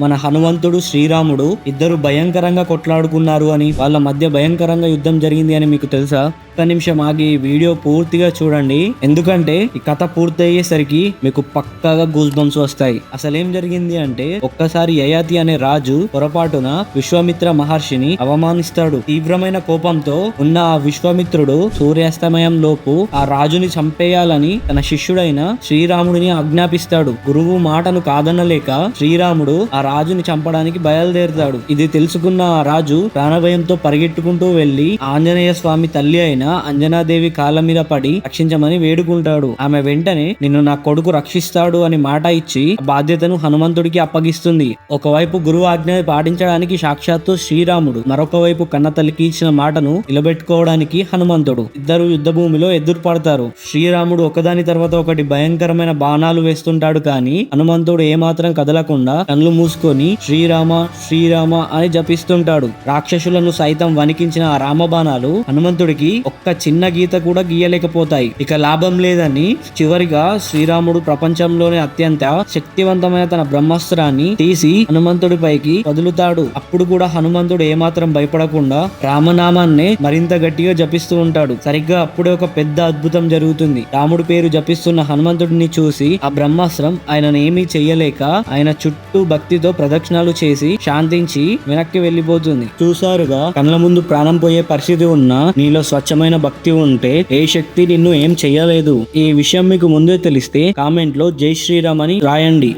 మన హనుమంతుడు శ్రీరాముడు ఇద్దరు భయంకరంగా కొట్లాడుకున్నారు అని, వాళ్ళ మధ్య భయంకరంగా యుద్ధం జరిగింది అని మీకు తెలుసా? ఒక్క నిమిషం ఆగి వీడియో పూర్తిగా చూడండి, ఎందుకంటే ఈ కథ పూర్తయ్యేసరికి మీకు పక్కాగా గూస్ బంప్స్ వస్తాయి. అసలేం జరిగింది అంటే, ఒక్కసారి యయాతి అనే రాజు పొరపాటున విశ్వామిత్ర మహర్షిని అవమానిస్తాడు. తీవ్రమైన కోపంతో ఉన్న ఆ విశ్వామిత్రుడు సూర్యాస్తమయం లోపు ఆ రాజుని చంపేయాలని తన శిష్యుడైన శ్రీరాముడిని ఆజ్ఞాపిస్తాడు. గురువు మాటను కాదనలేక శ్రీరాముడు ఆ రాజుని చంపడానికి బయలుదేరుతాడు. ఇది తెలుసుకున్న ఆ రాజు ప్రాణభయంతో పరిగెట్టుకుంటూ వెళ్లి ఆంజనేయ స్వామి తల్లి అయిన అంజనాదేవి కాళ్ళ మీద పడి రక్షించమని వేడుకుంటాడు. ఆమె వెంటనే నిన్ను నా కొడుకు రక్షిస్తాడు అని మాట ఇచ్చి బాధ్యతను హనుమంతుడికి అప్పగిస్తుంది. ఒకవైపు గురువు ఆజ్ఞని పాటించడానికి సాక్షాత్తు శ్రీరాముడు, మరొక వైపు కన్నతల్లికి ఇచ్చిన మాటను నిలబెట్టుకోవడానికి హనుమంతుడు. ఇద్దరు యుద్ధ భూమిలో ఎదురు పడతారు. శ్రీరాముడు ఒకదాని తర్వాత ఒకటి భయంకరమైన బాణాలు వేస్తుంటాడు, కానీ హనుమంతుడు ఏమాత్రం కదలకుండా కళ్ళు మూసుకొని శ్రీరామ శ్రీరామ అని జపిస్తుంటాడు. రాక్షసులను సైతం వణికించిన ఆ రామబాణాలు హనుమంతుడికి ఒక్క చిన్న గీత కూడా గీయలేకపోతాయి. ఇక లాభం లేదని చివరిగా శ్రీరాముడు ప్రపంచంలోనే అత్యంత శక్తివంతమైన తన బ్రహ్మాస్త్రాన్ని తీసి హనుమంతుడిపైకి వదులుతాడు. అప్పుడు కూడా హనుమంతుడు ఏమాత్రం భయపడకుండా రామనామాన్నే మరింత గట్టిగా జపిస్తూ ఉంటాడు. సరిగ్గా అప్పుడే ఒక పెద్ద అద్భుతం జరుగుతుంది. రాముడి పేరు జపిస్తున్న హనుమంతుడిని చూసి ఆ బ్రహ్మాస్త్రం ఆయనను ఏమీ చెయ్యలేక ఆయన చుట్టూ భక్తితో ప్రదక్షిణాలు చేసి శాంతించి వెనక్కి వెళ్లిపోతుంది. చూసారుగా, కళ్ళ ముందు ప్రాణం పోయే పరిస్థితి ఉన్నా నీలో స్వచ్ఛమైన భక్తి ఉంటే ఏ శక్తి నిన్ను ఏం చెయ్యలేదు. ఈ విషయం మీకు ముందే తెలిస్తే కామెంట్ లో జై శ్రీరామ్ అని రాయండి.